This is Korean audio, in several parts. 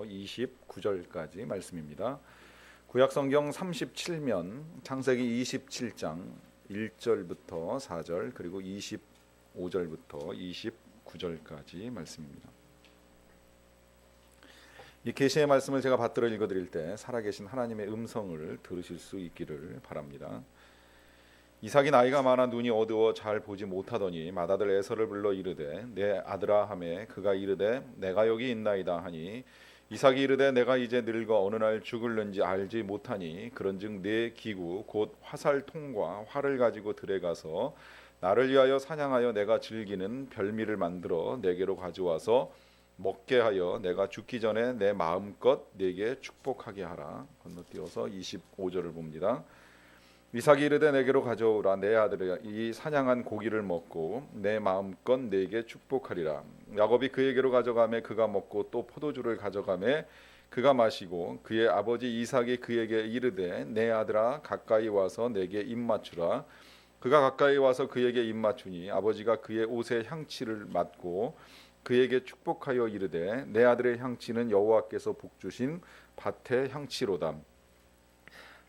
29절까지 말씀입니다. 구약성경 37면 창세기 27장 1절부터 4절 그리고 25절부터 29절까지 말씀입니다. 이 계시의 말씀을 제가 받들어 읽어드릴 때 살아계신 하나님의 음성을 들으실 수 있기를 바랍니다. 이삭이 나이가 많아 눈이 어두워 잘 보지 못하더니 맏아들 에서를 불러 이르되 내 아들아 하매 그가 이르되 내가 여기 있나이다 하니 이삭이 이르되 내가 이제 늙어 어느 날 죽을는지 알지 못하니 그런즉 내 기구 곧 화살통과 활을 가지고 들에 가서 나를 위하여 사냥하여 내가 즐기는 별미를 만들어 내게로 가져와서 먹게 하여 내가 죽기 전에 내 마음껏 내게 축복하게 하라. 건너뛰어서 25절을 봅니다. 이삭이 이르되 내게로 가져오라. 내 아들이 이 사냥한 고기를 먹고 내 마음껏 내게 축복하리라. 야곱이 그에게로 가져가매 그가 먹고 또 포도주를 가져가매 그가 마시고 그의 아버지 이삭이 그에게 이르되 내 아들아 가까이 와서 내게 입 맞추라. 그가 가까이 와서 그에게 입 맞추니 아버지가 그의 옷의 향취를 맡고 그에게 축복하여 이르되 내 아들의 향취는 여호와께서 복주신 밭의 향취로다.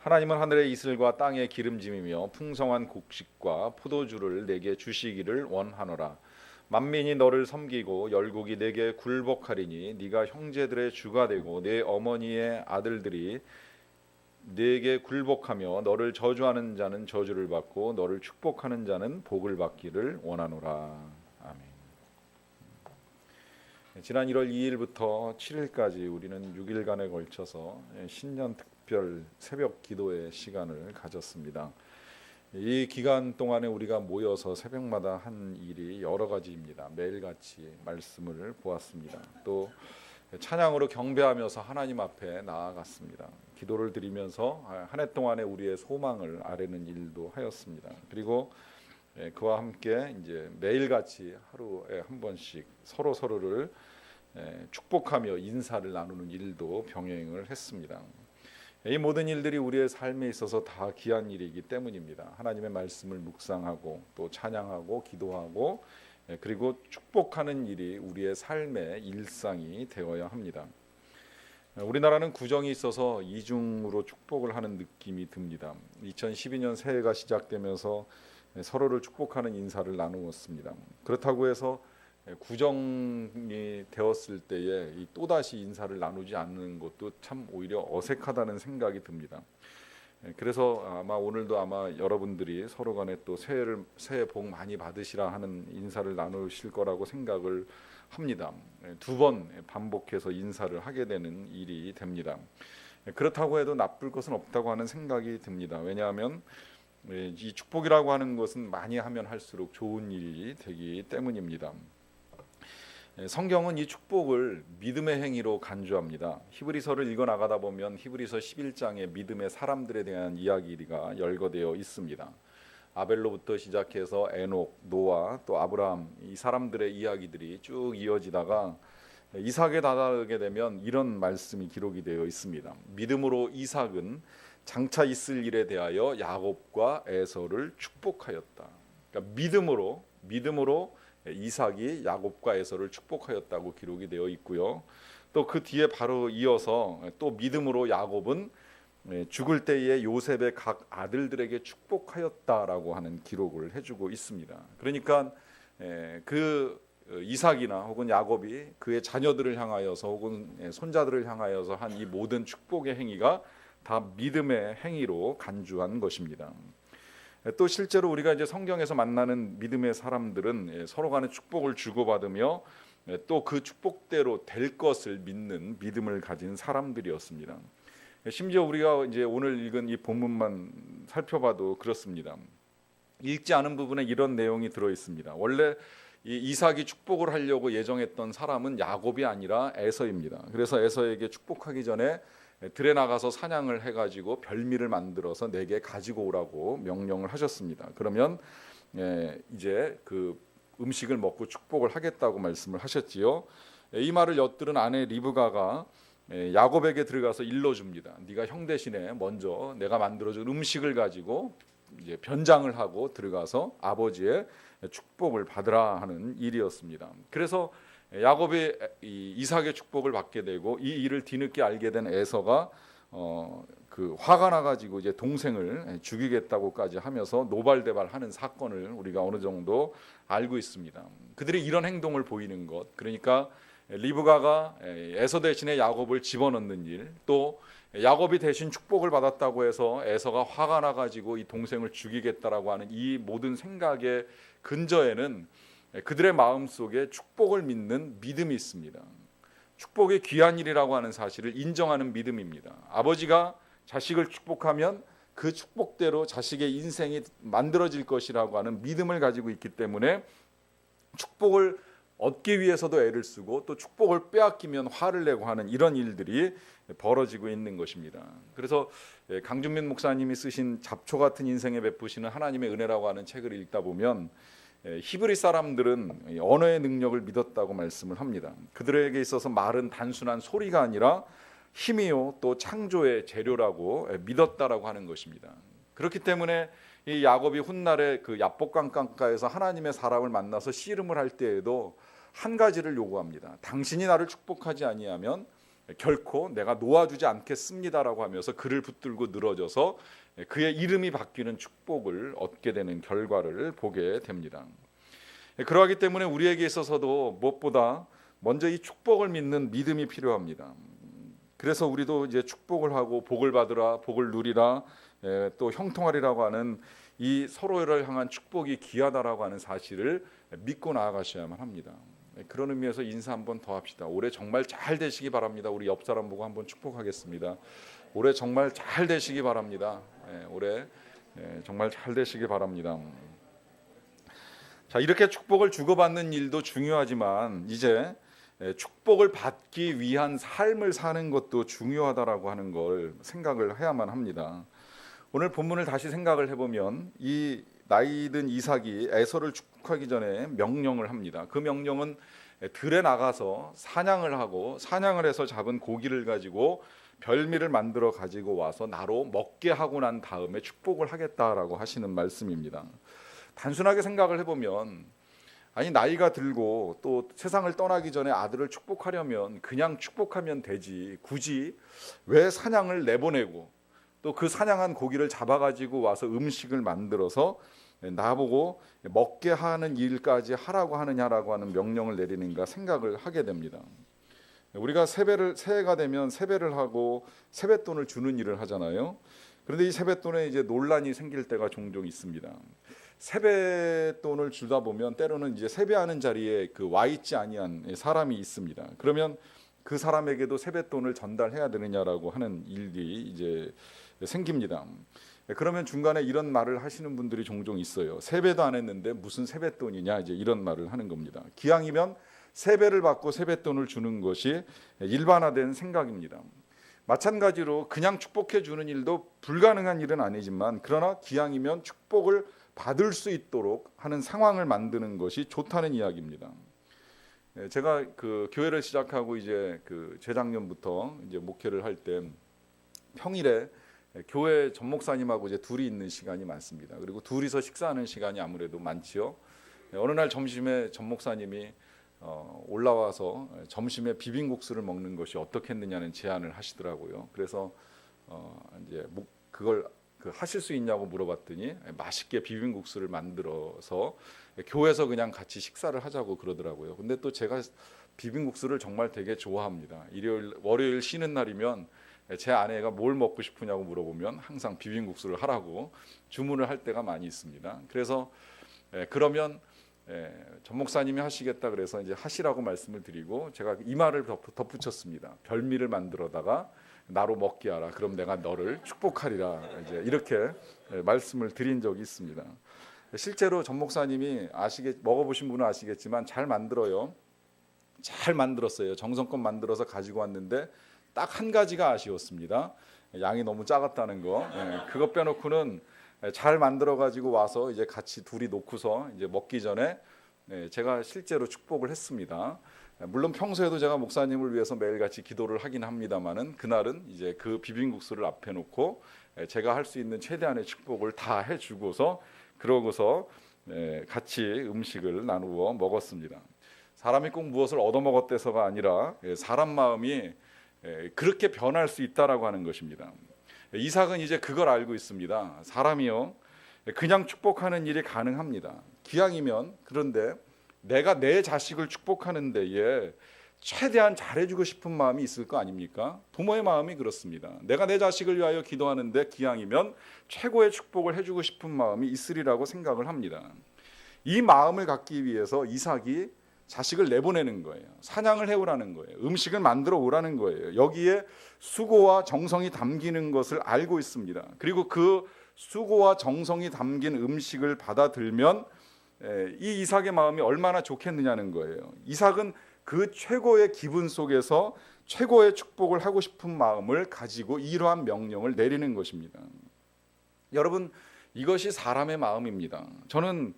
하나님은 하늘의 이슬과 땅의 기름짐이며 풍성한 곡식과 포도주를 내게 주시기를 원하노라. 만민이 너를 섬기고 열국이 내게 굴복하리니 네가 형제들의 주가 되고 내 어머니의 아들들이 네게 굴복하며 너를 저주하는 자는 저주를 받고 너를 축복하는 자는 복을 받기를 원하노라. 아멘. 지난 1월 2일부터 7일까지 우리는 6일간에 걸쳐서 신년 특별 새벽 기도의 시간을 가졌습니다. 이 기간 동안에 우리가 모여서 새벽마다 한 일이 여러 가지입니다. 매일같이 말씀을 보았습니다. 또 찬양으로 경배하면서 하나님 앞에 나아갔습니다. 기도를 드리면서 한 해 동안의 우리의 소망을 아뢰는 일도 하였습니다. 그리고 그와 함께 이제 매일같이 하루에 한 번씩 서로를 축복하며 인사를 나누는 일도 병행을 했습니다. 이 모든 일들이 우리의 삶에 있어서 다 귀한 일이기 때문입니다. 하나님의 말씀을 묵상하고 또 찬양하고 기도하고 그리고 축복하는 일이 우리의 삶의 일상이 되어야 합니다. 우리나라는 구정이 있어서 이중으로 축복을 하는 느낌이 듭니다. 2012년 새해가 시작되면서 서로를 축복하는 인사를 나누었습니다. 그렇다고 해서 구정이 되었을 때에 또다시 인사를 나누지 않는 것도 참 오히려 어색하다는 생각이 듭니다. 그래서 아마 오늘도 아마 여러분들이 서로 간에 또 새해 복 많이 받으시라 하는 인사를 나누실 거라고 생각을 합니다. 두 번 반복해서 인사를 하게 되는 일이 됩니다. 그렇다고 해도 나쁠 것은 없다고 하는 생각이 듭니다. 왜냐하면 이 축복이라고 하는 것은 많이 하면 할수록 좋은 일이 되기 때문입니다. 성경은 이 축복을 믿음의 행위로 간주합니다. 히브리서를 읽어 나가다 보면 히브리서 11장에 믿음의 사람들에 대한 이야기가 열거되어 있습니다. 아벨로부터 시작해서 에녹, 노아, 또 아브라함 이 사람들의 이야기들이 쭉 이어지다가 이삭에 다다르게 되면 이런 말씀이 기록이 되어 있습니다. 믿음으로 이삭은 장차 있을 일에 대하여 야곱과 에서를 축복하였다. 그러니까 믿음으로 이삭이 야곱과 에서를 축복하였다고 기록이 되어 있고요. 또 그 뒤에 바로 이어서 또 믿음으로 야곱은 죽을 때에 요셉의 각 아들들에게 축복하였다라고 하는 기록을 해주고 있습니다. 그러니까 그 이삭이나 혹은 야곱이 그의 자녀들을 향하여서 혹은 손자들을 향하여서 한 이 모든 축복의 행위가 다 믿음의 행위로 간주한 것입니다. 또 실제로 우리가 이제 성경에서 만나는 믿음의 사람들은 서로 간에 축복을 주고받으며 또 그 축복대로 될 것을 믿는 믿음을 가진 사람들이었습니다. 심지어 우리가 이제 오늘 읽은 이 본문만 살펴봐도 그렇습니다. 읽지 않은 부분에 이런 내용이 들어 있습니다. 원래 이 이삭이 축복을 하려고 예정했던 사람은 야곱이 아니라 에서입니다. 그래서 에서에게 축복하기 전에 들에 나가서 사냥을 해가지고 별미를 만들어서 내게 가지고 오라고 명령을 하셨습니다. 그러면 이제 그 음식을 먹고 축복을 하겠다고 말씀을 하셨지요. 이 말을 엿들은 아내 리브가가 야곱에게 들어가서 일러줍니다. 네가 형 대신에 먼저 내가 만들어준 음식을 가지고 이제 변장을 하고 들어가서 아버지의 축복을 받으라 하는 일이었습니다. 그래서 야곱이 이삭의 축복을 받게 되고 이 일을 뒤늦게 알게 된 에서가 그 화가 나가지고 이제 동생을 죽이겠다고까지 하면서 노발대발하는 사건을 우리가 어느 정도 알고 있습니다. 그들이 이런 행동을 보이는 것, 그러니까 리브가가 에서 대신에 야곱을 집어넣는 일, 또 야곱이 대신 축복을 받았다고 해서 에서가 화가 나가지고 이 동생을 죽이겠다라고 하는 이 모든 생각의 근저에는 그들의 마음 속에 축복을 믿는 믿음이 있습니다. 축복이 귀한 일이라고 하는 사실을 인정하는 믿음입니다. 아버지가 자식을 축복하면 그 축복대로 자식의 인생이 만들어질 것이라고 하는 믿음을 가지고 있기 때문에 축복을 얻기 위해서도 애를 쓰고 또 축복을 빼앗기면 화를 내고 하는 이런 일들이 벌어지고 있는 것입니다. 그래서 강준민 목사님이 쓰신 잡초 같은 인생에 베푸시는 하나님의 은혜라고 하는 책을 읽다 보면 히브리 사람들은 언어의 능력을 믿었다고 말씀을 합니다. 그들에게 있어서 말은 단순한 소리가 아니라 힘이요 또 창조의 재료라고 믿었다라고 하는 것입니다. 그렇기 때문에 이 야곱이 훗날에 그 야복강가에서 하나님의 사람을 만나서 씨름을 할 때에도 한 가지를 요구합니다. 당신이 나를 축복하지 아니하면 결코 내가 놓아주지 않겠습니다라고 하면서 그를 붙들고 늘어져서 그의 이름이 바뀌는 축복을 얻게 되는 결과를 보게 됩니다. 그러하기 때문에 우리에게 있어서도 무엇보다 먼저 이 축복을 믿는 믿음이 필요합니다. 그래서 우리도 이제 축복을 하고 복을 받으라, 복을 누리라, 또 형통하리라고 하는 이 서로를 향한 축복이 귀하다라고 하는 사실을 믿고 나아가셔야만 합니다. 그런 의미에서 인사 한번 더 합시다. 올해 정말 잘 되시기 바랍니다. 우리 옆 사람 보고 한번 축복하겠습니다. 올해 정말 잘 되시기 바랍니다. 올해 정말 잘 되시기 바랍니다. 자, 이렇게 축복을 주고받는 일도 중요하지만 이제 축복을 받기 위한 삶을 사는 것도 중요하다라고 하는 걸 생각을 해야만 합니다. 오늘 본문을 다시 생각을 해보면 이 나이든 이삭이 에서를 축복하기 전에 명령을 합니다. 그 명령은 들에 나가서 사냥을 하고 사냥을 해서 잡은 고기를 가지고 별미를 만들어 가지고 와서 나로 먹게 하고 난 다음에 축복을 하겠다라고 하시는 말씀입니다. 단순하게 생각을 해보면 아니 나이가 들고 또 세상을 떠나기 전에 아들을 축복하려면 그냥 축복하면 되지 굳이 왜 사냥을 내보내고 또 그 사냥한 고기를 잡아가지고 와서 음식을 만들어서 나보고 먹게 하는 일까지 하라고 하느냐라고 하는 명령을 내리는가 생각을 하게 됩니다. 우리가 새해가 되면 세배를 하고 세뱃돈을 주는 일을 하잖아요. 그런데 이 세뱃돈에 이제 논란이 생길 때가 종종 있습니다. 세뱃돈을 주다 보면 때로는 이제 세배하는 자리에 그 와 있지 아니한 사람이 있습니다. 그러면 그 사람에게도 세뱃돈을 전달해야 되느냐라고 하는 일이 이제 생깁니다. 그러면 중간에 이런 말을 하시는 분들이 종종 있어요. 세배도 안 했는데 무슨 세뱃돈이냐 이제 이런 말을 하는 겁니다. 기왕이면 세배를 받고 세뱃돈을 주는 것이 일반화된 생각입니다. 마찬가지로 그냥 축복해 주는 일도 불가능한 일은 아니지만 그러나 기왕이면 축복을 받을 수 있도록 하는 상황을 만드는 것이 좋다는 이야기입니다. 제가 그 교회를 시작하고 이제 그 재작년부터 이제 목회를 할 때 평일에 교회 전목사님하고 이제 둘이 있는 시간이 많습니다. 그리고 둘이서 식사하는 시간이 아무래도 많지요. 어느 날 점심에 전목사님이 올라와서 점심에 비빔국수를 먹는 것이 어떻겠느냐는 제안을 하시더라고요. 그래서 이제 그걸 하실 수 있냐고 물어봤더니 맛있게 비빔국수를 만들어서 교회에서 그냥 같이 식사를 하자고 그러더라고요. 근데 또 제가 비빔국수를 정말 되게 좋아합니다. 일요일, 월요일 쉬는 날이면 제 아내가 뭘 먹고 싶으냐고 물어보면 항상 비빔국수를 하라고 주문을 할 때가 많이 있습니다. 그래서 그러면 전 목사님이 하시겠다 그래서 이제 하시라고 말씀을 드리고 제가 이 말을 덧붙였습니다. 별미를 만들어다가 나로 먹게 하라. 그럼 내가 너를 축복하리라. 이제 이렇게 말씀을 드린 적이 있습니다. 실제로 전 목사님이 먹어보신 분은 아시겠지만 잘 만들어요. 잘 만들었어요. 정성껏 만들어서 가지고 왔는데 딱 한 가지가 아쉬웠습니다. 양이 너무 작았다는 거. 그거 빼놓고는 잘 만들어 가지고 와서 이제 같이 둘이 놓고서 이제 먹기 전에 제가 실제로 축복을 했습니다. 물론 평소에도 제가 목사님을 위해서 매일같이 기도를 하긴 합니다만은 그날은 이제 그 비빔국수를 앞에 놓고 제가 할 수 있는 최대한의 축복을 다 해주고서 그러고서 같이 음식을 나누어 먹었습니다. 사람이 꼭 무엇을 얻어먹었대서가 아니라 사람 마음이 그렇게 변할 수 있다라고 하는 것입니다. 이삭은 이제 그걸 알고 있습니다. 사람이요, 그냥 축복하는 일이 가능합니다. 기왕이면. 그런데 내가 내 자식을 축복하는 데에 최대한 잘해주고 싶은 마음이 있을 거 아닙니까? 부모의 마음이 그렇습니다. 내가 내 자식을 위하여 기도하는데 기왕이면 최고의 축복을 해주고 싶은 마음이 있으리라고 생각을 합니다. 이 마음을 갖기 위해서 이삭이 자식을 내보내는 거예요. 사냥을 해오라는 거예요. 음식을 만들어 오라는 거예요. 여기에 수고와 정성이 담기는 것을 알고 있습니다. 그리고 그 수고와 정성이 담긴 음식을 받아들면 이 이삭의 마음이 얼마나 좋겠느냐는 거예요. 이삭은 그 최고의 기분 속에서 최고의 축복을 하고 싶은 마음을 가지고 이러한 명령을 내리는 것입니다. 여러분, 이것이 사람의 마음입니다. 저는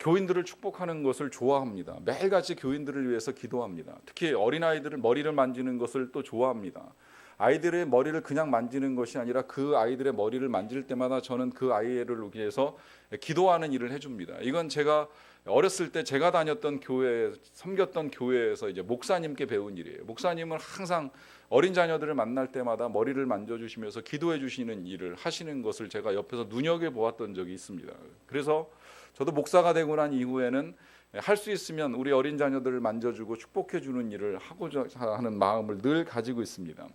교인들을 축복하는 것을 좋아합니다. 매일같이 교인들을 위해서 기도합니다. 특히 어린아이들을 머리를 만지는 것을 또 좋아합니다. 아이들의 머리를 그냥 만지는 것이 아니라 그 아이들의 머리를 만질 때마다 저는 그 아이를 위해서 기도하는 일을 해줍니다. 이건 제가 어렸을 때 제가 다녔던 교회, 섬겼던 교회에서 이제 목사님께 배운 일이에요. 목사님은 항상 어린 자녀들을 만날 때마다 머리를 만져주시면서 기도해 주시는 일을 하시는 것을 제가 옆에서 눈여겨보았던 적이 있습니다. 그래서 저도 목사가 되고 난 이후에는 할 수 있으면 우리 어린 자녀들을 만져주고 축복해 주는 일을 하고자 하는 마음을 늘 가지고 있습니다.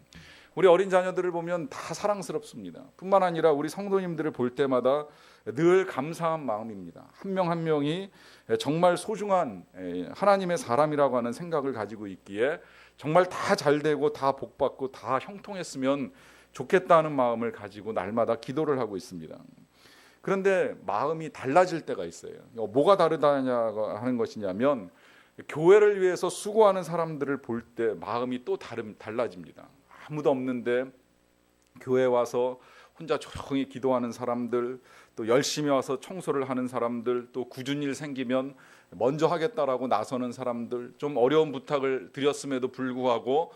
우리 어린 자녀들을 보면 다 사랑스럽습니다. 뿐만 아니라 우리 성도님들을 볼 때마다 늘 감사한 마음입니다. 한 명 한 명이 정말 소중한 하나님의 사람이라고 하는 생각을 가지고 있기에 정말 다 잘되고 다 복받고 다 형통했으면 좋겠다는 마음을 가지고 날마다 기도를 하고 있습니다. 그런데 마음이 달라질 때가 있어요. 뭐가 다르다냐고 하는 것이냐면 교회를 위해서 수고하는 사람들을 볼 때 마음이 또 달라집니다. 아무도 없는데 교회 와서 혼자 조용히 기도하는 사람들, 또 열심히 와서 청소를 하는 사람들, 또 굳은 일 생기면 먼저 하겠다라고 나서는 사람들, 좀 어려운 부탁을 드렸음에도 불구하고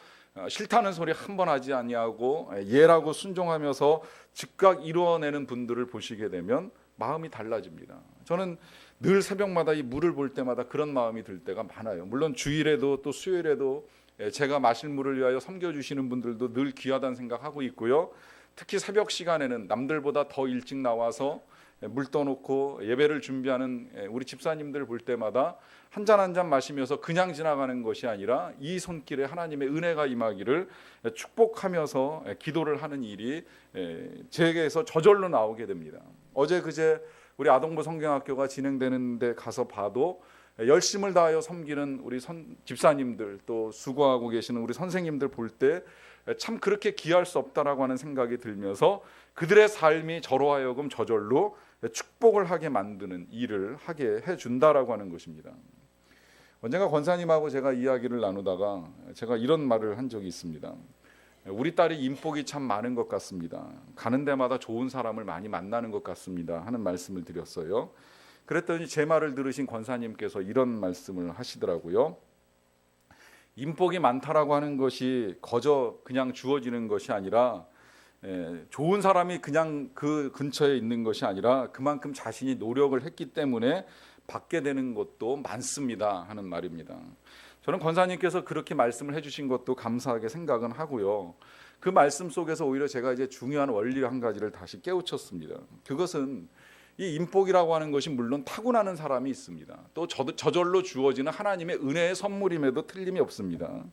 싫다는 소리 한 번 하지 아니하고 예라고 순종하면서 즉각 이루어내는 분들을 보시게 되면 마음이 달라집니다. 저는 늘 새벽마다 이 물을 볼 때마다 그런 마음이 들 때가 많아요. 물론 주일에도 또 수요일에도 제가 마실 물을 위하여 섬겨주시는 분들도 늘 귀하다는 생각하고 있고요. 특히 새벽 시간에는 남들보다 더 일찍 나와서 물 떠놓고 예배를 준비하는 우리 집사님들 볼 때마다 한 잔 한 잔 마시면서 그냥 지나가는 것이 아니라 이 손길에 하나님의 은혜가 임하기를 축복하면서 기도를 하는 일이 제게서 저절로 나오게 됩니다. 어제 그제 우리 아동부 성경학교가 진행되는 데 가서 봐도 열심을 다하여 섬기는 우리 집사님들, 또 수고하고 계시는 우리 선생님들 볼 때 참 그렇게 귀할 수 없다라고 하는 생각이 들면서 그들의 삶이 저로 하여금 저절로 축복을 하게 만드는 일을 하게 해준다라고 하는 것입니다. 언젠가 권사님하고 제가 이야기를 나누다가 제가 이런 말을 한 적이 있습니다. 우리 딸이 인복이 참 많은 것 같습니다. 가는 데마다 좋은 사람을 많이 만나는 것 같습니다 하는 말씀을 드렸어요. 그랬더니 제 말을 들으신 권사님께서 이런 말씀을 하시더라고요. 인복이 많다라고 하는 것이 거저 그냥 주어지는 것이 아니라 좋은 사람이 그냥 그 근처에 있는 것이 아니라 그만큼 자신이 노력을 했기 때문에 받게 되는 것도 많습니다 하는 말입니다. 저는 권사님께서 그렇게 말씀을 해주신 것도 감사하게 생각은 하고요. 그 말씀 속에서 오히려 제가 이제 중요한 원리 한 가지를 다시 깨우쳤습니다. 그것은 이 인복이라고 하는 것이 물론 타고나는 사람이 있습니다. 또 저절로 주어지는 하나님의 은혜의 선물임에도 틀림이 없습니다.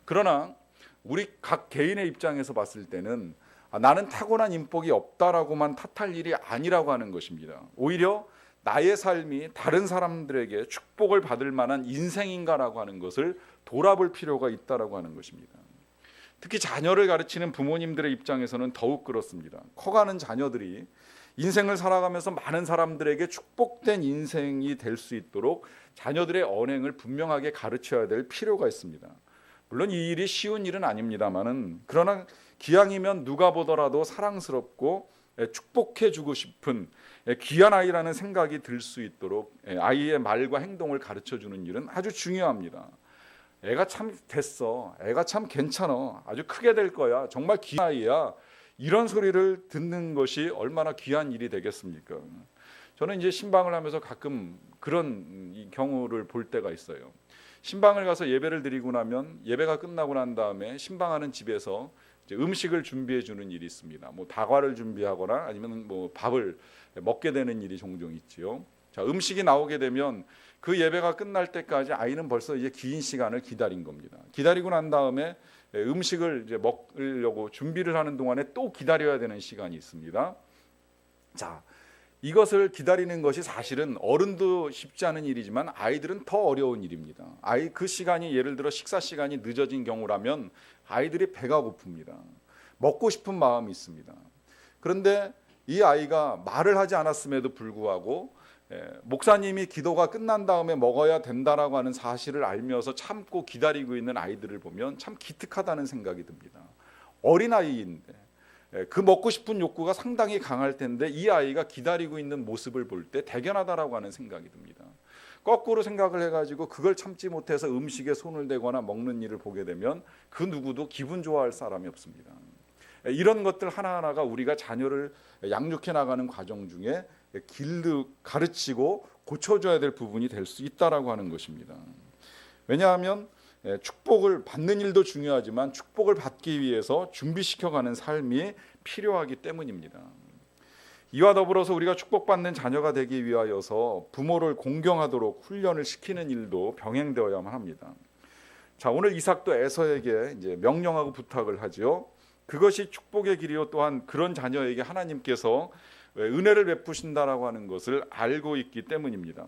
그러나 우리 각 개인의 입장에서 봤을 때는 나는 타고난 인복이 없다라고만 탓할 일이 아니라고 하는 것입니다. 오히려 나의 삶이 다른 사람들에게 축복을 받을 만한 인생인가라고 하는 것을 돌아볼 필요가 있다라고 하는 것입니다. 특히 자녀를 가르치는 부모님들의 입장에서는 더욱 그렇습니다. 커가는 자녀들이 인생을 살아가면서 많은 사람들에게 축복된 인생이 될 수 있도록 자녀들의 언행을 분명하게 가르쳐야 될 필요가 있습니다. 물론 이 일이 쉬운 일은 아닙니다만은 그러나 기왕이면 누가 보더라도 사랑스럽고 축복해주고 싶은 귀한 아이라는 생각이 들 수 있도록 아이의 말과 행동을 가르쳐주는 일은 아주 중요합니다. 애가 참 됐어, 애가 참 괜찮아, 아주 크게 될 거야, 정말 귀한 아이야, 이런 소리를 듣는 것이 얼마나 귀한 일이 되겠습니까? 저는 이제 신방을 하면서 가끔 그런 경우를 볼 때가 있어요. 신방을 가서 예배를 드리고 나면 예배가 끝나고 난 다음에 신방하는 집에서 이제 음식을 준비해 주는 일이 있습니다. 뭐 다과를 준비하거나 아니면 뭐 밥을 먹게 되는 일이 종종 있지요. 자, 음식이 나오게 되면 그 예배가 끝날 때까지 아이는 벌써 이제 긴 시간을 기다린 겁니다. 기다리고 난 다음에 음식을 이제 먹으려고 준비를 하는 동안에 또 기다려야 되는 시간이 있습니다. 자, 이것을 기다리는 것이 사실은 어른도 쉽지 않은 일이지만 아이들은 더 어려운 일입니다. 그 시간이 예를 들어 식사 시간이 늦어진 경우라면 아이들이 배가 고픕니다. 먹고 싶은 마음이 있습니다. 그런데 이 아이가 말을 하지 않았음에도 불구하고 목사님이 기도가 끝난 다음에 먹어야 된다라고 하는 사실을 알면서 참고 기다리고 있는 아이들을 보면 참 기특하다는 생각이 듭니다. 어린아이인데 그 먹고 싶은 욕구가 상당히 강할 텐데 이 아이가 기다리고 있는 모습을 볼 때 대견하다라고 하는 생각이 듭니다. 거꾸로 생각을 해가지고 그걸 참지 못해서 음식에 손을 대거나 먹는 일을 보게 되면 그 누구도 기분 좋아할 사람이 없습니다. 이런 것들 하나하나가 우리가 자녀를 양육해 나가는 과정 중에 가르치고 고쳐줘야 될 부분이 될 수 있다라고 하는 것입니다. 왜냐하면 축복을 받는 일도 중요하지만 축복을 받기 위해서 준비시켜가는 삶이 필요하기 때문입니다. 이와 더불어서 우리가 축복받는 자녀가 되기 위하여서 부모를 공경하도록 훈련을 시키는 일도 병행되어야만 합니다. 자, 오늘 이삭도 에서에게 이제 명령하고 부탁을 하지요. 그것이 축복의 길이요 또한 그런 자녀에게 하나님께서 은혜를 베푸신다라고 하는 것을 알고 있기 때문입니다.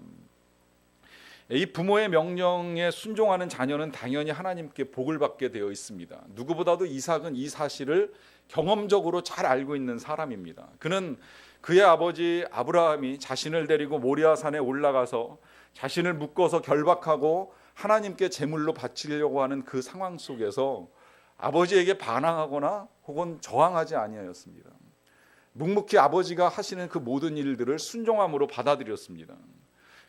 이 부모의 명령에 순종하는 자녀는 당연히 하나님께 복을 받게 되어 있습니다. 누구보다도 이삭은 이 사실을 경험적으로 잘 알고 있는 사람입니다. 그는 그의 아버지 아브라함이 자신을 데리고 모리아산에 올라가서 자신을 묶어서 결박하고 하나님께 제물로 바치려고 하는 그 상황 속에서 아버지에게 반항하거나 혹은 저항하지 아니하였습니다. 묵묵히 아버지가 하시는 그 모든 일들을 순종함으로 받아들였습니다.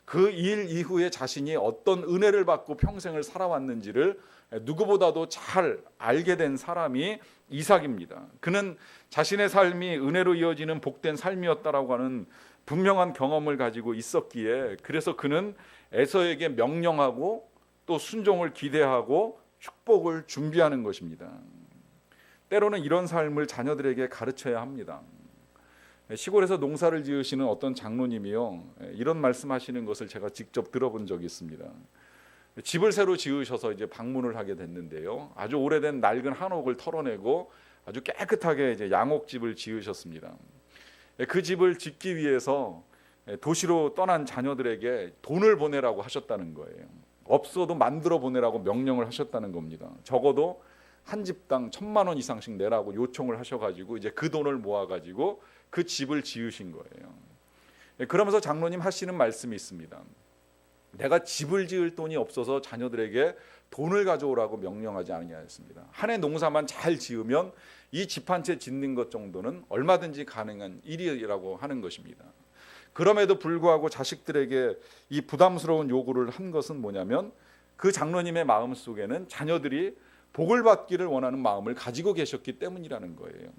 그 일 이후에 자신이 어떤 은혜를 받고 평생을 살아왔는지를 누구보다도 잘 알게 된 사람이 이삭입니다. 그는 자신의 삶이 은혜로 이어지는 복된 삶이었다라고 하는 분명한 경험을 가지고 있었기에 그래서 그는 에서에게 명령하고 또 순종을 기대하고 축복을 준비하는 것입니다. 때로는 이런 삶을 자녀들에게 가르쳐야 합니다. 시골에서 농사를 지으시는 어떤 장로님이요, 이런 말씀하시는 것을 제가 직접 들어본 적이 있습니다. 집을 새로 지으셔서 이제 방문을 하게 됐는데요, 아주 오래된 낡은 한옥을 털어내고 아주 깨끗하게 이제 양옥집을 지으셨습니다. 그 집을 짓기 위해서 도시로 떠난 자녀들에게 돈을 보내라고 하셨다는 거예요. 없어도 만들어 보내라고 명령을 하셨다는 겁니다. 적어도 한 집당 1,000만 원 이상씩 내라고 요청을 하셔가지고 이제 그 돈을 모아가지고 그 집을 지으신 거예요. 그러면서 장로님 하시는 말씀이 있습니다. 내가 집을 지을 돈이 없어서 자녀들에게 돈을 가져오라고 명령하지 아니하였습니다. 한 해 농사만 잘 지으면 이 집 한 채 짓는 것 정도는 얼마든지 가능한 일이라고 하는 것입니다. 그럼에도 불구하고 자식들에게 이 부담스러운 요구를 한 것은 뭐냐면 그 장로님의 마음 속에는 자녀들이 복을 받기를 원하는 마음을 가지고 계셨기 때문이라는 거예요.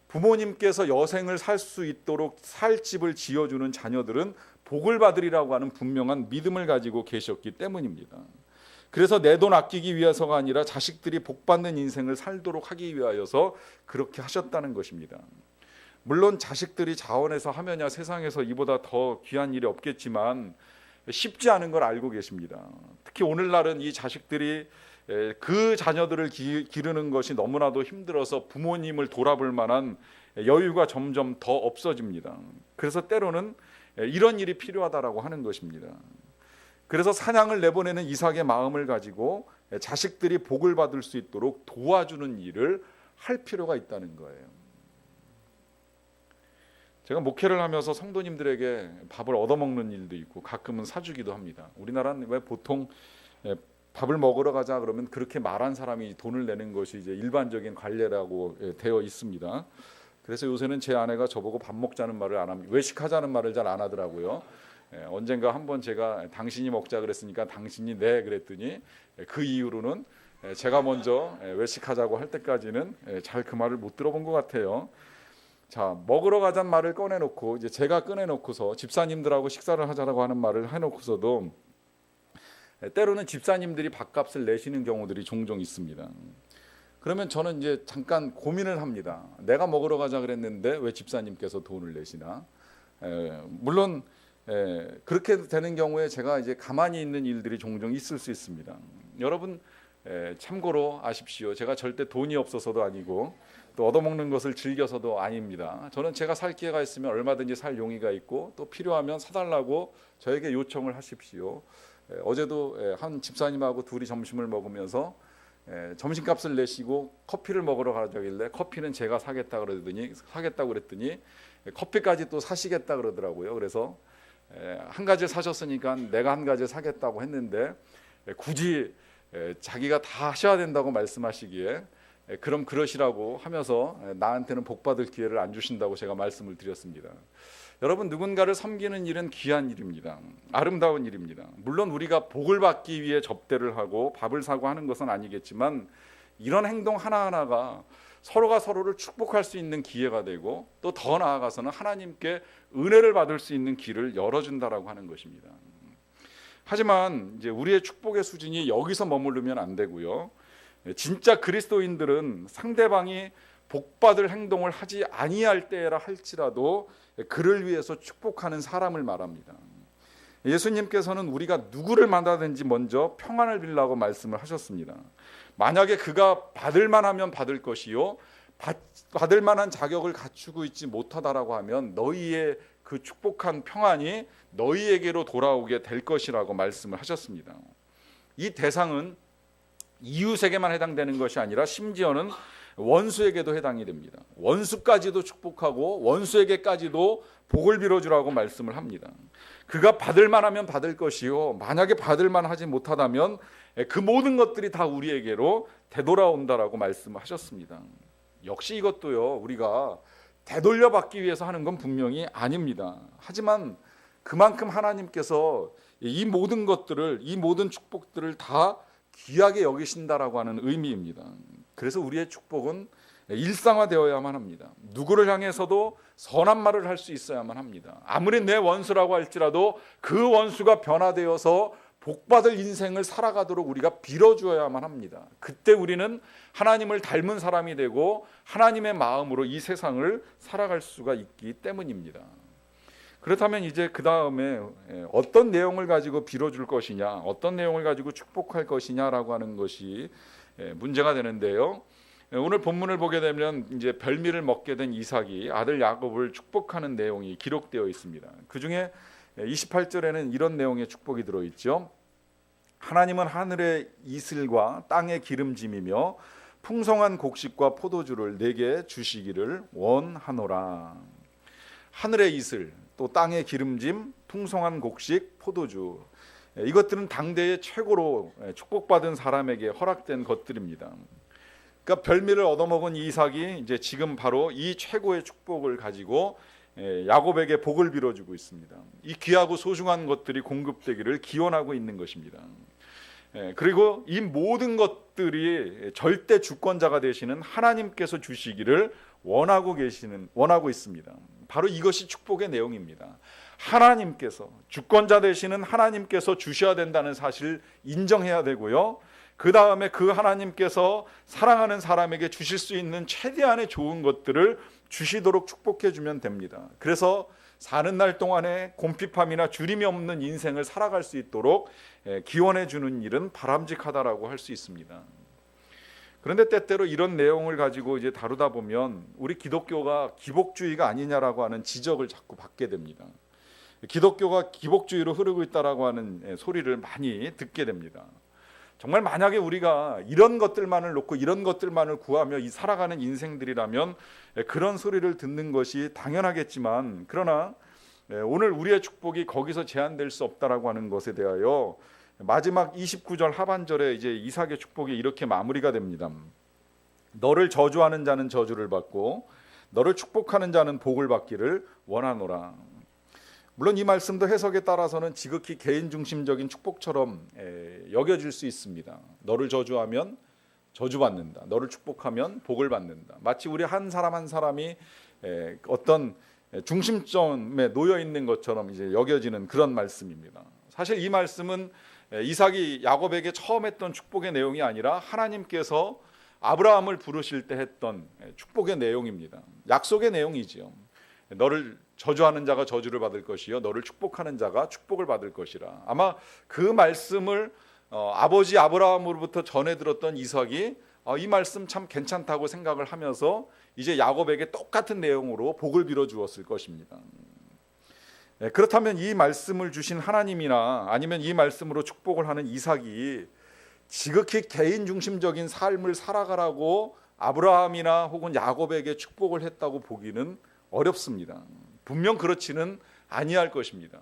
부모님께서 여생을 살 수 있도록 살 집을 지어주는 자녀들은 복을 받으리라고 하는 분명한 믿음을 가지고 계셨기 때문입니다. 그래서 내 돈 아끼기 위해서가 아니라 자식들이 복받는 인생을 살도록 하기 위하여서 그렇게 하셨다는 것입니다. 물론 자식들이 자원해서 하면야 세상에서 이보다 더 귀한 일이 없겠지만 쉽지 않은 걸 알고 계십니다. 특히 오늘날은 이 자식들이 그 자녀들을 기르는 것이 너무나도 힘들어서 부모님을 돌아볼 만한 여유가 점점 더 없어집니다. 그래서 때로는 이런 일이 필요하다라고 하는 것입니다. 그래서 사냥을 내보내는 이삭의 마음을 가지고 자식들이 복을 받을 수 있도록 도와주는 일을 할 필요가 있다는 거예요. 제가 목회를 하면서 성도님들에게 밥을 얻어먹는 일도 있고 가끔은 사주기도 합니다. 우리나라는 왜 보통 밥을 먹으러 가자 그러면 그렇게 말한 사람이 돈을 내는 것이 이제 일반적인 관례라고 되어 있습니다. 그래서 요새는 제 아내가 저보고 밥 먹자는 말을 안 합니다. 외식하자는 말을 잘 안 하더라고요. 언젠가 한번 제가 당신이 먹자 그랬으니까 당신이 네 그랬더니 그 이후로는 제가 먼저 외식하자고 할 때까지는 잘 그 말을 못 들어본 것 같아요. 자, 먹으러 가자는 말을 꺼내놓고 이제 제가 꺼내놓고서 집사님들하고 식사를 하자라고 하는 말을 해놓고서도 때로는 집사님들이 밥값을 내시는 경우들이 종종 있습니다. 그러면 저는 이제 잠깐 고민을 합니다. 내가 먹으러 가자 그랬는데 왜 집사님께서 돈을 내시나? 물론 그렇게 되는 경우에 제가 이제 가만히 있는 일들이 종종 있을 수 있습니다. 여러분 참고로 아십시오. 제가 절대 돈이 없어서도 아니고 또 얻어먹는 것을 즐겨서도 아닙니다. 저는 제가 살 기회가 있으면 얼마든지 살 용의가 있고 또 필요하면 사달라고 저에게 요청을 하십시오. 어제도 한 집사님하고 둘이 점심을 먹으면서 점심값을 내시고 커피를 먹으러 가자길래 커피는 제가 사겠다고 그랬더니 커피까지 또 사시겠다 그러더라고요. 그래서 한 가지 사셨으니까 내가 한 가지 사겠다고 했는데 굳이 자기가 다 하셔야 된다고 말씀하시기에 그럼 그러시라고 하면서 나한테는 복 받을 기회를 안 주신다고 제가 말씀을 드렸습니다. 여러분, 누군가를 섬기는 일은 귀한 일입니다. 아름다운 일입니다. 물론 우리가 복을 받기 위해 접대를 하고 밥을 사고 하는 것은 아니겠지만 이런 행동 하나하나가 서로가 서로를 축복할 수 있는 기회가 되고 또 더 나아가서는 하나님께 은혜를 받을 수 있는 길을 열어준다라고 하는 것입니다. 하지만 이제 우리의 축복의 수준이 여기서 머무르면 안 되고요. 진짜 그리스도인들은 상대방이 복받을 행동을 하지 아니할 때라 할지라도 그를 위해서 축복하는 사람을 말합니다. 예수님께서는 우리가 누구를 만나든지 먼저 평안을 빌라고 말씀을 하셨습니다. 만약에 그가 받을 만하면 받을 것이요 받을 만한 자격을 갖추고 있지 못하다라고 하면 너희의 그 축복한 평안이 너희에게로 돌아오게 될 것이라고 말씀을 하셨습니다. 이 대상은 이웃에게만 해당되는 것이 아니라 심지어는 원수에게도 해당이 됩니다. 원수까지도 축복하고 원수에게까지도 복을 빌어주라고 말씀을 합니다. 그가 받을 만하면 받을 것이요 만약에 받을 만하지 못하다면 그 모든 것들이 다 우리에게로 되돌아온다라고 말씀하셨습니다. 역시 이것도요 우리가 되돌려 받기 위해서 하는 건 분명히 아닙니다. 하지만 그만큼 하나님께서 이 모든 것들을 이 모든 축복들을 다 귀하게 여기신다라고 하는 의미입니다. 그래서 우리의 축복은 일상화되어야만 합니다. 누구를 향해서도 선한 말을 할 수 있어야만 합니다. 아무리 내 원수라고 할지라도 그 원수가 변화되어서 복받을 인생을 살아가도록 우리가 빌어주어야만 합니다. 그때 우리는 하나님을 닮은 사람이 되고 하나님의 마음으로 이 세상을 살아갈 수가 있기 때문입니다. 그렇다면 이제 그 다음에 어떤 내용을 가지고 빌어줄 것이냐, 어떤 내용을 가지고 축복할 것이냐라고 하는 것이 문제가 되는데요. 오늘 본문을 보게 되면 이제 별미를 먹게 된 이삭이 아들 야곱을 축복하는 내용이 기록되어 있습니다. 그 중에 28절에는 이런 내용의 축복이 들어있죠. 하나님은 하늘의 이슬과 땅의 기름짐이며 풍성한 곡식과 포도주를 내게 주시기를 원하노라. 하늘의 이슬, 또 땅의 기름짐, 풍성한 곡식, 포도주, 이것들은 당대의 최고로 축복받은 사람에게 허락된 것들입니다. 그러니까 별미를 얻어먹은 이삭이 이제 지금 바로 이 최고의 축복을 가지고 야곱에게 복을 빌어주고 있습니다. 이 귀하고 소중한 것들이 공급되기를 기원하고 있는 것입니다. 그리고 이 모든 것들이 절대 주권자가 되시는 하나님께서 주시기를 원하고 있습니다. 바로 이것이 축복의 내용입니다. 하나님께서 주권자 되시는 하나님께서 주셔야 된다는 사실을 인정해야 되고요. 그 다음에 그 하나님께서 사랑하는 사람에게 주실 수 있는 최대한의 좋은 것들을 주시도록 축복해 주면 됩니다. 그래서 사는 날 동안에 곰핍함이나 주림이 없는 인생을 살아갈 수 있도록 기원해 주는 일은 바람직하다라고 할 수 있습니다. 그런데 때때로 이런 내용을 가지고 이제 다루다 보면 우리 기독교가 기복주의가 아니냐라고 하는 지적을 자꾸 받게 됩니다. 기독교가 기복주의로 흐르고 있다라고 하는 소리를 많이 듣게 됩니다. 정말 만약에 우리가 이런 것들만을 놓고 이런 것들만을 구하며 살아가는 인생들이라면 그런 소리를 듣는 것이 당연하겠지만, 그러나 오늘 우리의 축복이 거기서 제한될 수 없다라고 하는 것에 대하여 마지막 29절 하반절에 이제 이삭의 축복이 이렇게 마무리가 됩니다. 너를 저주하는 자는 저주를 받고 너를 축복하는 자는 복을 받기를 원하노라. 물론 이 말씀도 해석에 따라서는 지극히 개인 중심적인 축복처럼 여겨질 수 있습니다. 너를 저주하면 저주받는다. 너를 축복하면 복을 받는다. 마치 우리 한 사람 한 사람이 어떤 중심점에 놓여 있는 것처럼 이제 여겨지는 그런 말씀입니다. 사실 이 말씀은 이삭이 야곱에게 처음 했던 축복의 내용이 아니라 하나님께서 아브라함을 부르실 때 했던 축복의 내용입니다. 약속의 내용이지요. 너를 저주하는 자가 저주를 받을 것이요 너를 축복하는 자가 축복을 받을 것이라. 아마 그 말씀을 아버지 아브라함으로부터 전해 들었던 이삭이 이 말씀 참 괜찮다고 생각을 하면서 이제 야곱에게 똑같은 내용으로 복을 빌어 주었을 것입니다. 그렇다면 이 말씀을 주신 하나님이나 아니면 이 말씀으로 축복을 하는 이삭이 지극히 개인 중심적인 삶을 살아가라고 아브라함이나 혹은 야곱에게 축복을 했다고 보기는 어렵습니다. 분명 그렇지는 아니할 것입니다.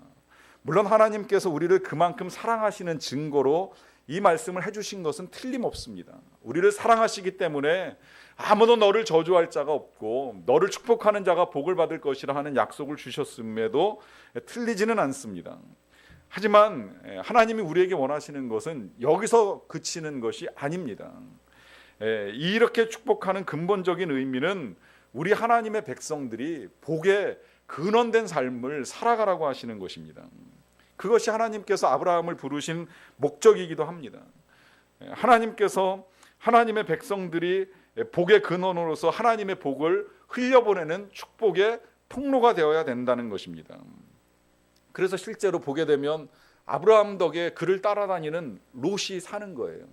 물론 하나님께서 우리를 그만큼 사랑하시는 증거로 이 말씀을 해주신 것은 틀림없습니다. 우리를 사랑하시기 때문에 아무도 너를 저주할 자가 없고 너를 축복하는 자가 복을 받을 것이라 하는 약속을 주셨음에도 틀리지는 않습니다. 하지만 하나님이 우리에게 원하시는 것은 여기서 그치는 것이 아닙니다. 이렇게 축복하는 근본적인 의미는 우리 하나님의 백성들이 복에 근원된 삶을 살아가라고 하시는 것입니다. 그것이 하나님께서 아브라함을 부르신 목적이기도 합니다. 하나님께서 하나님의 백성들이 복의 근원으로서 하나님의 복을 흘려보내는 축복의 통로가 되어야 된다는 것입니다. 그래서 실제로 보게 되면 아브라함 덕에 그를 따라다니는 롯이 사는 거예요.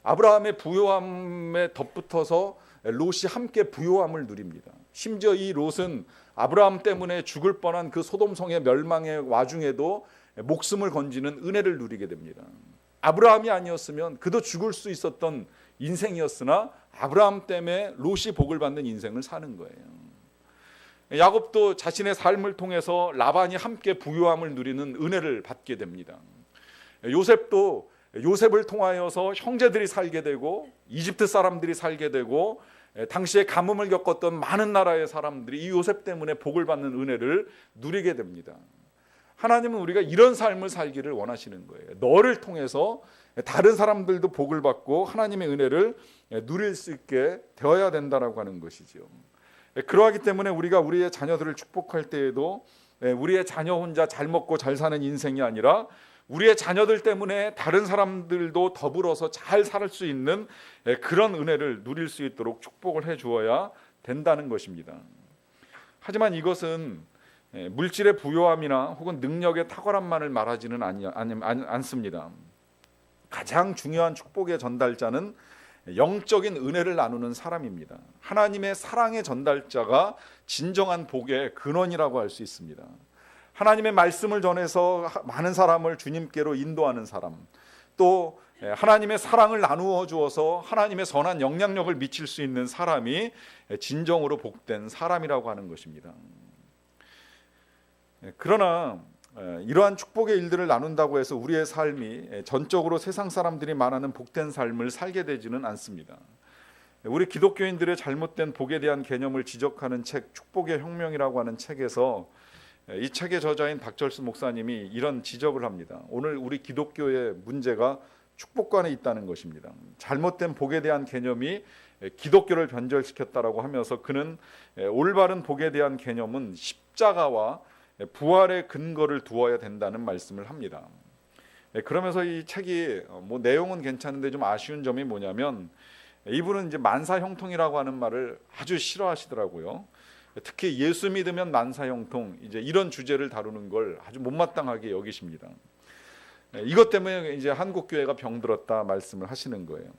아브라함의 부요함에 덧붙어서 롯이 함께 부요함을 누립니다. 심지어 이 롯은 아브라함 때문에 죽을 뻔한 그 소돔성의 멸망의 와중에도 목숨을 건지는 은혜를 누리게 됩니다. 아브라함이 아니었으면 그도 죽을 수 있었던 인생이었으나 아브라함 때문에 롯이 복을 받는 인생을 사는 거예요. 야곱도 자신의 삶을 통해서 라반이 함께 부요함을 누리는 은혜를 받게 됩니다. 요셉도 요셉을 통하여서 형제들이 살게 되고 이집트 사람들이 살게 되고 당시에 가뭄을 겪었던 많은 나라의 사람들이 이 요셉 때문에 복을 받는 은혜를 누리게 됩니다. 하나님은 우리가 이런 삶을 살기를 원하시는 거예요. 너를 통해서 다른 사람들도 복을 받고 하나님의 은혜를 누릴 수 있게 되어야 된다라고 하는 것이지요. 그러하기 때문에 우리가 우리의 자녀들을 축복할 때에도 우리의 자녀 혼자 잘 먹고 잘 사는 인생이 아니라 우리의 자녀들 때문에 다른 사람들도 더불어서 잘 살 수 있는 그런 은혜를 누릴 수 있도록 축복을 해 주어야 된다는 것입니다. 하지만 이것은 물질의 부요함이나 혹은 능력의 탁월함만을 말하지는 않습니다. 가장 중요한 축복의 전달자는 영적인 은혜를 나누는 사람입니다. 하나님의 사랑의 전달자가 진정한 복의 근원이라고 할 수 있습니다. 하나님의 말씀을 전해서 많은 사람을 주님께로 인도하는 사람, 또 하나님의 사랑을 나누어 주어서 하나님의 선한 영향력을 미칠 수 있는 사람이 진정으로 복된 사람이라고 하는 것입니다. 그러나 이러한 축복의 일들을 나눈다고 해서 우리의 삶이 전적으로 세상 사람들이 말하는 복된 삶을 살게 되지는 않습니다. 우리 기독교인들의 잘못된 복에 대한 개념을 지적하는 책 축복의 혁명이라고 하는 책에서 이 책의 저자인 박철수 목사님이 이런 지적을 합니다. 오늘 우리 기독교의 문제가 축복관에 있다는 것입니다. 잘못된 복에 대한 개념이 기독교를 변절시켰다라고 하면서 그는 올바른 복에 대한 개념은 십자가와 부활의 근거를 두어야 된다는 말씀을 합니다. 그러면서 이 책이 내용은 괜찮은데 좀 아쉬운 점이 뭐냐면 이분은 이제 만사형통이라고 하는 말을 아주 싫어하시더라고요. 특히 예수 믿으면 만사형통 이제 이런 주제를 다루는 걸 아주 못마땅하게 여기십니다. 이것 때문에 이제 한국 교회가 병들었다 말씀을 하시는 거예요.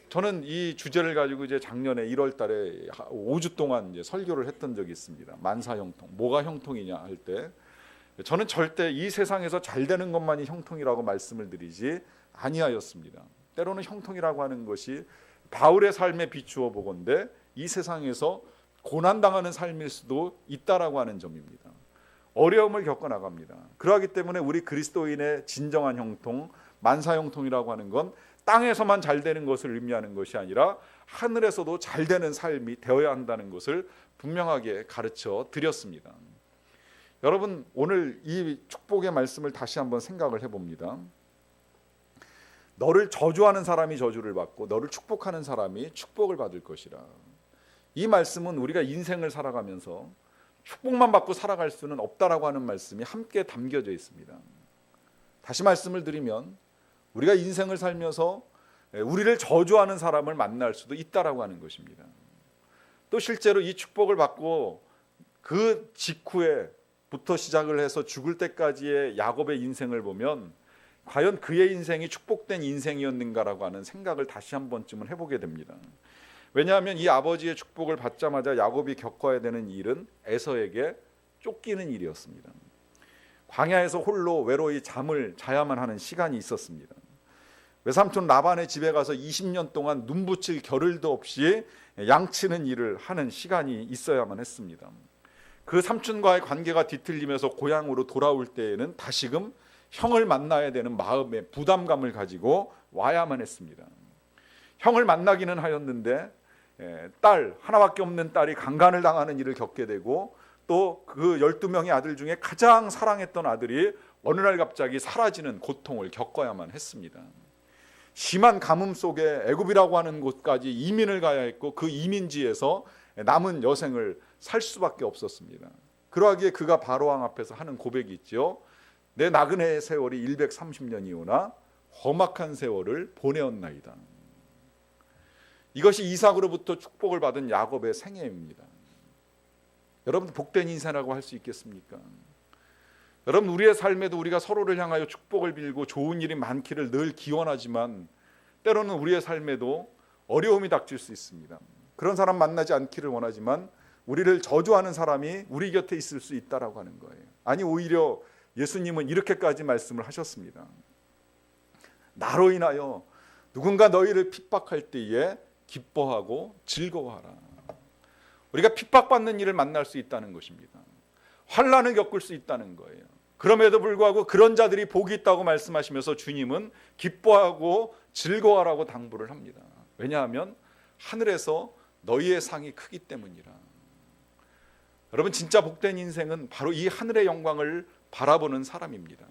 저는 이 주제를 가지고 이제 작년에 1월달에 5주 동안 이제 설교를 했던 적이 있습니다. 만사형통, 뭐가 형통이냐 할 때 저는 절대 이 세상에서 잘 되는 것만이 형통이라고 말씀을 드리지 아니하였습니다. 때로는 형통이라고 하는 것이 바울의 삶에 비추어 보건대 이 세상에서 고난당하는 삶일 수도 있다라고 하는 점입니다. 어려움을 겪어 나갑니다. 그러하기 때문에 우리 그리스도인의 진정한 형통, 만사형통이라고 하는 건 땅에서만 잘 되는 것을 의미하는 것이 아니라 하늘에서도 잘 되는 삶이 되어야 한다는 것을 분명하게 가르쳐 드렸습니다. 여러분, 오늘 이 축복의 말씀을 다시 한번 생각을 해봅니다. 너를 저주하는 사람이 저주를 받고 너를 축복하는 사람이 축복을 받을 것이라. 이 말씀은 우리가 인생을 살아가면서 축복만 받고 살아갈 수는 없다라고 하는 말씀이 함께 담겨져 있습니다. 다시 말씀을 드리면 우리가 인생을 살면서 우리를 저주하는 사람을 만날 수도 있다라고 하는 것입니다. 또 실제로 이 축복을 받고 그 직후에부터 시작을 해서 죽을 때까지의 야곱의 인생을 보면 과연 그의 인생이 축복된 인생이었는가라고 하는 생각을 다시 한 번쯤은 해보게 됩니다. 왜냐하면 이 아버지의 축복을 받자마자 야곱이 겪어야 되는 일은 에서에게 쫓기는 일이었습니다. 광야에서 홀로 외로이 잠을 자야만 하는 시간이 있었습니다. 외삼촌 라반의 집에 가서 20년 동안 눈 붙일 겨를도 없이 양치는 일을 하는 시간이 있어야만 했습니다. 그 삼촌과의 관계가 뒤틀리면서 고향으로 돌아올 때에는 다시금 형을 만나야 되는 마음의 부담감을 가지고 와야만 했습니다. 형을 만나기는 하였는데 딸 하나밖에 없는 딸이 강간을 당하는 일을 겪게 되고 또 그 12명의 아들 중에 가장 사랑했던 아들이 어느 날 갑자기 사라지는 고통을 겪어야만 했습니다. 심한 가뭄 속에 애굽이라고 하는 곳까지 이민을 가야 했고 그 이민지에서 남은 여생을 살 수밖에 없었습니다. 그러하기에 그가 바로왕 앞에서 하는 고백이 있죠. 내 나그네의 세월이 130년이오나 험악한 세월을 보내었나이다. 이것이 이삭으로부터 축복을 받은 야곱의 생애입니다. 여러분, 복된 인생이라고 할 수 있겠습니까? 여러분, 우리의 삶에도 우리가 서로를 향하여 축복을 빌고 좋은 일이 많기를 늘 기원하지만 때로는 우리의 삶에도 어려움이 닥칠 수 있습니다. 그런 사람 만나지 않기를 원하지만 우리를 저주하는 사람이 우리 곁에 있을 수 있다라고 하는 거예요. 아니, 오히려 예수님은 이렇게까지 말씀을 하셨습니다. 나로 인하여 누군가 너희를 핍박할 때에 기뻐하고 즐거워하라. 우리가 핍박받는 일을 만날 수 있다는 것입니다. 환난을 겪을 수 있다는 거예요. 그럼에도 불구하고 그런 자들이 복이 있다고 말씀하시면서 주님은 기뻐하고 즐거워하라고 당부를 합니다. 왜냐하면 하늘에서 너희의 상이 크기 때문이라. 여러분, 진짜 복된 인생은 바로 이 하늘의 영광을 바라보는 사람입니다.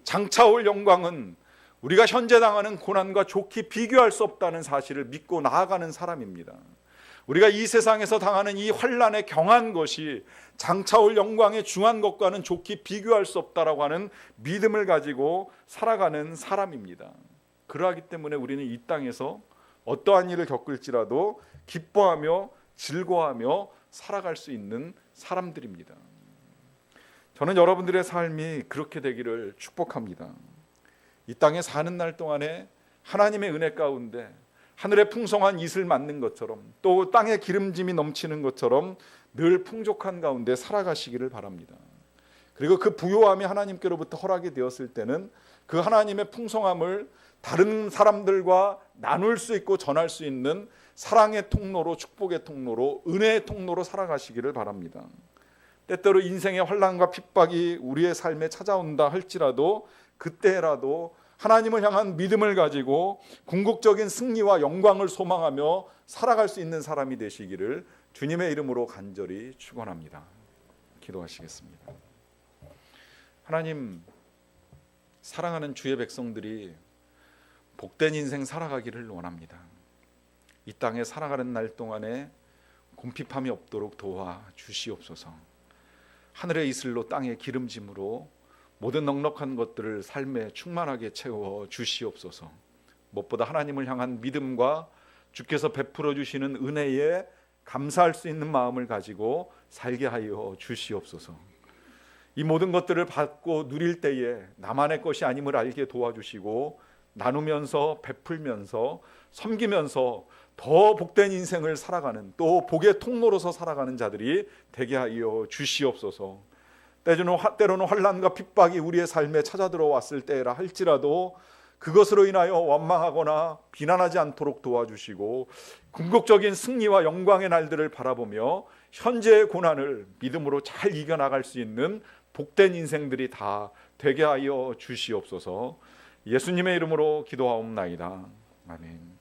장차 올 영광은 우리가 현재 당하는 고난과 좋게 비교할 수 없다는 사실을 믿고 나아가는 사람입니다. 우리가 이 세상에서 당하는 이 환난에 경한 것이 장차 올 영광에 중한 것과는 좋게 비교할 수 없다라고 하는 믿음을 가지고 살아가는 사람입니다. 그러하기 때문에 우리는 이 땅에서 어떠한 일을 겪을지라도 기뻐하며 즐거워하며 살아갈 수 있는 사람들입니다. 저는 여러분들의 삶이 그렇게 되기를 축복합니다. 이 땅에 사는 날 동안에 하나님의 은혜 가운데 하늘의 풍성한 이슬 맞는 것처럼 또 땅에 기름짐이 넘치는 것처럼 늘 풍족한 가운데 살아가시기를 바랍니다. 그리고 그 부요함이 하나님께로부터 허락이 되었을 때는 그 하나님의 풍성함을 다른 사람들과 나눌 수 있고 전할 수 있는 사랑의 통로로, 축복의 통로로, 은혜의 통로로 살아가시기를 바랍니다. 때때로 인생의 환난과 핍박이 우리의 삶에 찾아온다 할지라도 그때라도 하나님을 향한 믿음을 가지고 궁극적인 승리와 영광을 소망하며 살아갈 수 있는 사람이 되시기를 주님의 이름으로 간절히 축원합니다. 기도하시겠습니다. 하나님, 사랑하는 주의 백성들이 복된 인생 살아가기를 원합니다. 이 땅에 살아가는 날 동안에 곰핍함이 없도록 도와주시옵소서. 하늘의 이슬로 땅의 기름짐으로 모든 넉넉한 것들을 삶에 충만하게 채워 주시옵소서. 무엇보다 하나님을 향한 믿음과 주께서 베풀어 주시는 은혜에 감사할 수 있는 마음을 가지고 살게 하여 주시옵소서. 이 모든 것들을 받고 누릴 때에 나만의 것이 아님을 알게 도와주시고 나누면서 베풀면서 섬기면서 더 복된 인생을 살아가는, 또 복의 통로로서 살아가는 자들이 되게 하여 주시옵소서. 때로는 환난과 핍박이 우리의 삶에 찾아들어왔을 때라 할지라도 그것으로 인하여 원망하거나 비난하지 않도록 도와주시고 궁극적인 승리와 영광의 날들을 바라보며 현재의 고난을 믿음으로 잘 이겨나갈 수 있는 복된 인생들이 다 되게 하여 주시옵소서. 예수님의 이름으로 기도하옵나이다. 아멘.